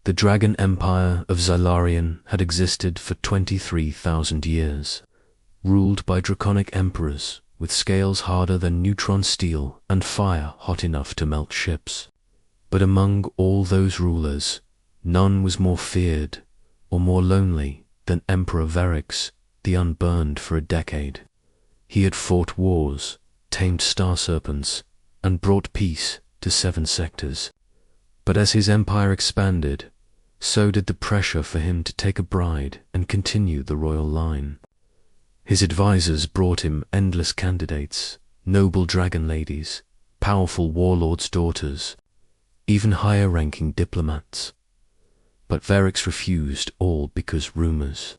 The Dragon Empire of Xylarian had existed for 23,000 years, ruled by draconic emperors with scales harder than neutron steel and fire hot enough to melt ships. But among all those rulers, none was more feared or more lonely than Emperor Verix, the Unburned, for a decade. He had fought wars, tamed star serpents, and brought peace to 7 sectors. But as his empire expanded, so did the pressure for him to take a bride and continue the royal line. His advisors brought him endless candidates, noble dragon ladies, powerful warlords' daughters, even higher-ranking diplomats. But Verix refused, all because rumors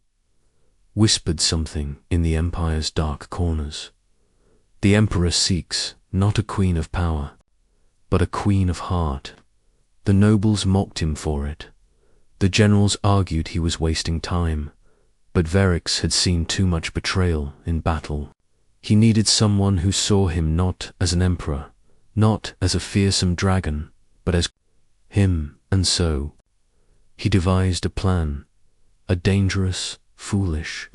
whispered something in the empire's dark corners. The emperor seeks not a queen of power, but a queen of heart. The nobles mocked him for it. The generals argued he was wasting time, but Verix had seen too much betrayal in battle. He needed someone who saw him not as an emperor, not as a fearsome dragon, but as him, and so he devised a plan, a dangerous, foolish,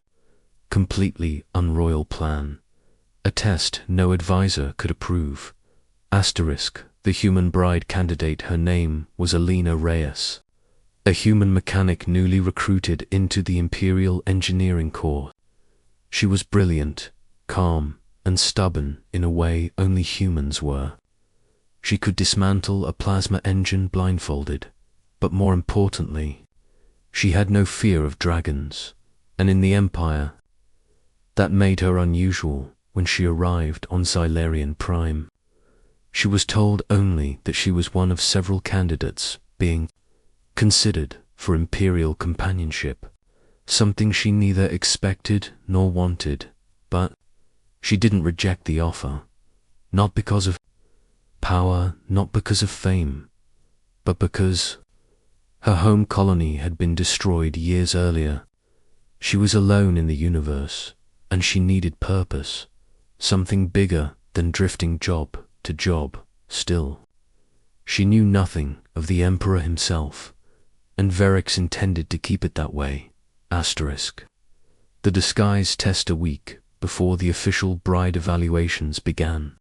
completely unroyal plan, a test no advisor could approve. The human bride candidate, her name was Alina Reyes, a human mechanic newly recruited into the Imperial Engineering Corps. She was brilliant, calm, and stubborn in a way only humans were. She could dismantle a plasma engine blindfolded, but more importantly, she had no fear of dragons, and in the Empire, that made her unusual. When she arrived on Xylarian Prime, she was told only that she was one of several candidates being considered for Imperial companionship, something she neither expected nor wanted, but she didn't reject the offer, not because of power, not because of fame, but because her home colony had been destroyed years earlier. She was alone in the universe, and she needed purpose, something bigger than drifting job to job. Still, she knew nothing of the Emperor himself, and Verix intended to keep it that way. The disguise test a week before the official bride evaluations began.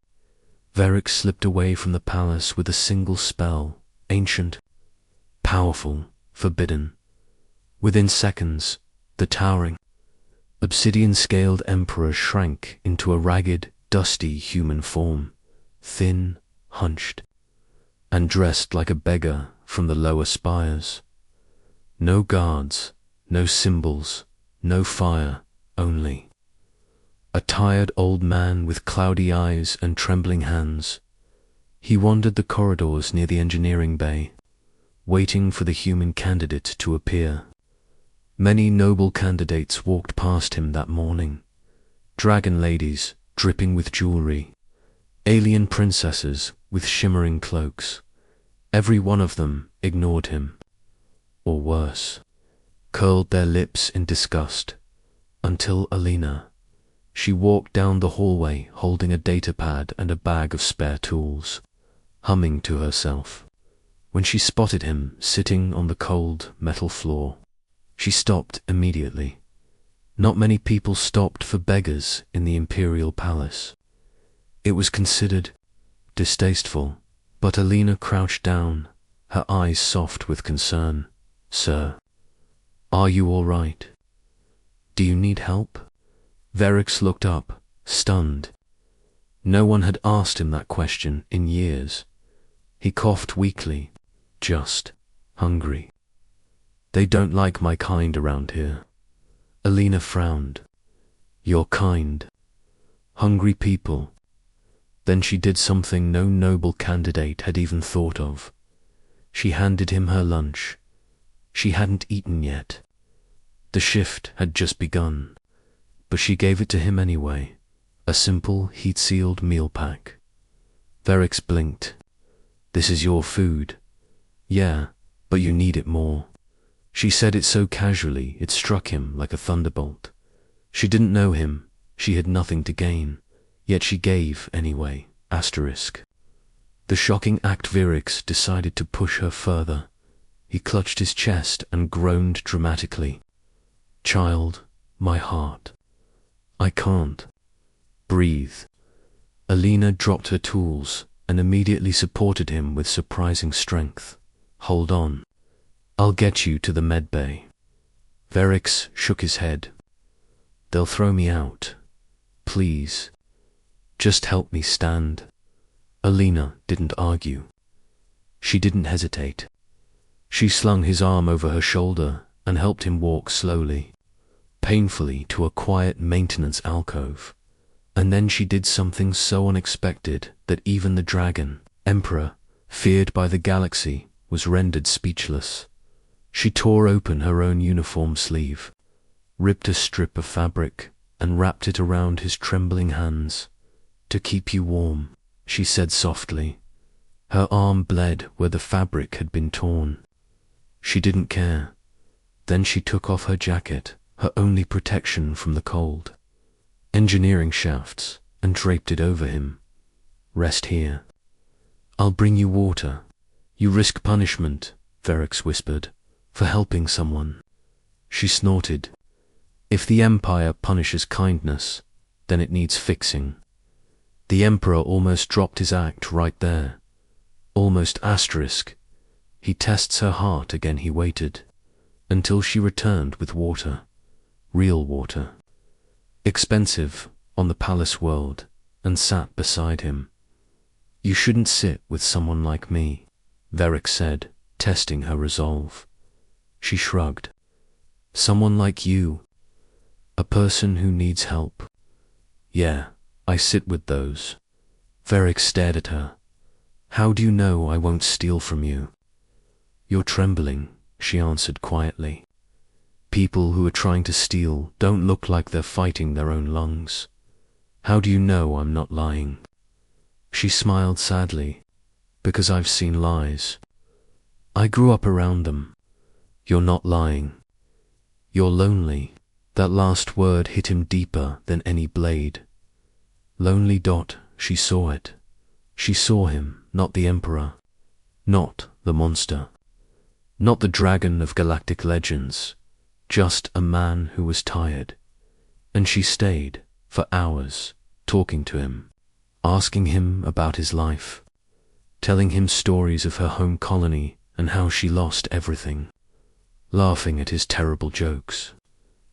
Verix slipped away from the palace with a single spell, ancient, powerful, forbidden. Within seconds, the towering, obsidian-scaled emperor shrank into a ragged, dusty human form, thin, hunched, and dressed like a beggar from the lower spires. No guards, no symbols, no fire, only a tired old man with cloudy eyes and trembling hands. He wandered the corridors near the engineering bay, waiting for the human candidate to appear. Many noble candidates walked past him that morning. Dragon ladies dripping with jewelry, alien princesses with shimmering cloaks. Every one of them ignored him, or worse, curled their lips in disgust, until Alina. She walked down the hallway holding a datapad and a bag of spare tools, humming to herself. When she spotted him sitting on the cold metal floor, she stopped immediately. Not many people stopped for beggars in the Imperial Palace. It was considered distasteful, but Alina crouched down, her eyes soft with concern. "Sir, are you all right? Do you need help?" Verix looked up, stunned. No one had asked him that question in years. He coughed weakly. "Just hungry. They don't like my kind around here." Alina frowned. "Your kind? Hungry people?" Then she did something no noble candidate had even thought of. She handed him her lunch. She hadn't eaten yet. The shift had just begun, but she gave it to him anyway, a simple heat-sealed meal pack. Verix blinked. "This is your food." "Yeah, but you need it more." She said it so casually it struck him like a thunderbolt. She didn't know him, she had nothing to gain, yet she gave anyway. The shocking act Verix decided to push her further. He clutched his chest and groaned dramatically. Child, my heart. I can't breathe. Alina dropped her tools and immediately supported him with surprising strength. Hold on. I'll get you to the medbay. Verix shook his head. They'll throw me out. Please. Just help me stand. Alina didn't argue. She didn't hesitate. She slung his arm over her shoulder and helped him walk slowly, painfully, to a quiet maintenance alcove. And then she did something so unexpected that even the dragon, Emperor, feared by the galaxy, was rendered speechless. She tore open her own uniform sleeve, ripped a strip of fabric, and wrapped it around his trembling hands. To keep you warm, she said softly. Her arm bled where the fabric had been torn. She didn't care. Then she took off her jacket, her only protection from the cold, engineering shafts, and draped it over him. Rest here. I'll bring you water. You risk punishment, Verix whispered, for helping someone. She snorted. If the Empire punishes kindness, then it needs fixing. The Emperor almost dropped his act right there. Almost asterisk. He tests her heart again. He waited until she returned with water. Real water. Expensive, on the palace world, and sat beside him. You shouldn't sit with someone like me, Verix said, testing her resolve. She shrugged. Someone like you. A person who needs help. Yeah, I sit with those. Verix stared at her. How do you know I won't steal from you? You're trembling, she answered quietly. People who are trying to steal don't look like they're fighting their own lungs. How do you know I'm not lying? She smiled sadly. Because I've seen lies. I grew up around them. You're not lying. You're lonely. That last word hit him deeper than any blade. Lonely. She saw it. She saw him, not the Emperor. Not the monster. Not the dragon of galactic legends. Just a man who was tired. And she stayed, for hours, talking to him, asking him about his life, telling him stories of her home colony and how she lost everything, laughing at his terrible jokes,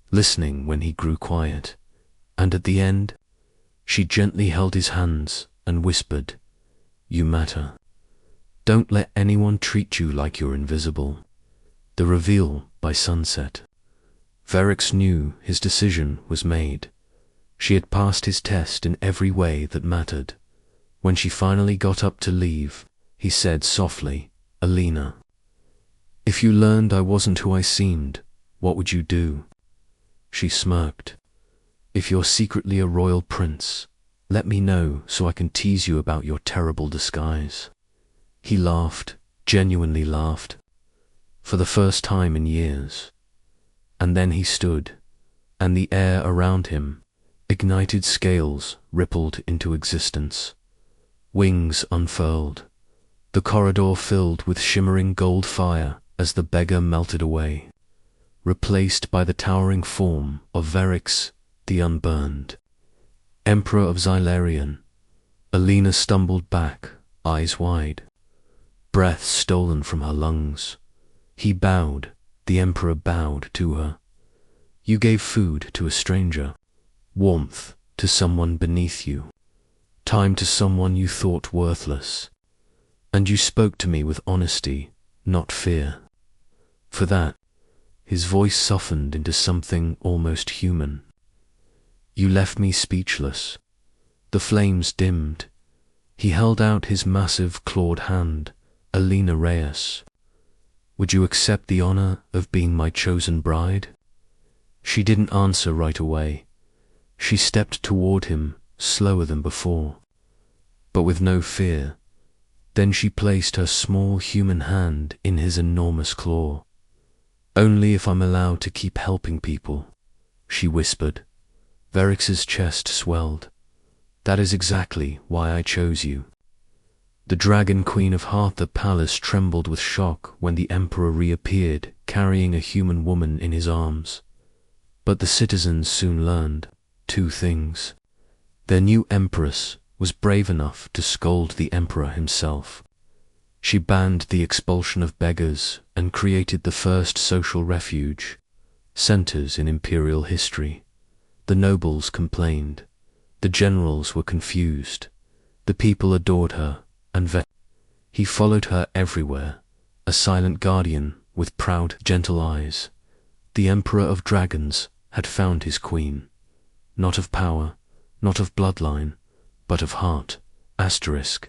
listening when he grew quiet, and at the end, she gently held his hands and whispered, You matter. Don't let anyone treat you like you're invisible. The reveal by sunset. Verix knew his decision was made. She had passed his test in every way that mattered. When she finally got up to leave, he said softly, Alina, if you learned I wasn't who I seemed, what would you do? She smirked. If you're secretly a royal prince, let me know so I can tease you about your terrible disguise. He laughed, genuinely laughed, for the first time in years. And then he stood, and the air around him, ignited scales rippled into existence. Wings unfurled. The corridor filled with shimmering gold fire as the beggar melted away, replaced by the towering form of Verix, the Unburned, Emperor of Xylarian. Alina stumbled back, eyes wide, breath stolen from her lungs. He bowed, the Emperor bowed to her. You gave food to a stranger, warmth to someone beneath you, time to someone you thought worthless, and you spoke to me with honesty, not fear. For that, his voice softened into something almost human. You left me speechless. The flames dimmed. He held out his massive clawed hand, Alina Reyes. Would you accept the honor of being my chosen bride? She didn't answer right away. She stepped toward him, slower than before, but with no fear. Then she placed her small human hand in his enormous claw. Only if I'm allowed to keep helping people, she whispered. Verix's chest swelled. That is exactly why I chose you. The dragon queen of Hatha Palace trembled with shock when the emperor reappeared, carrying a human woman in his arms. But the citizens soon learned two things. Their new empress was brave enough to scold the emperor himself. She banned the expulsion of beggars and created the first social refuge, centers in imperial history. The nobles complained. The generals were confused. The people adored her, and he followed her everywhere, a silent guardian with proud, gentle eyes. The Emperor of Dragons had found his queen, not of power, not of bloodline, but of heart. Asterisk.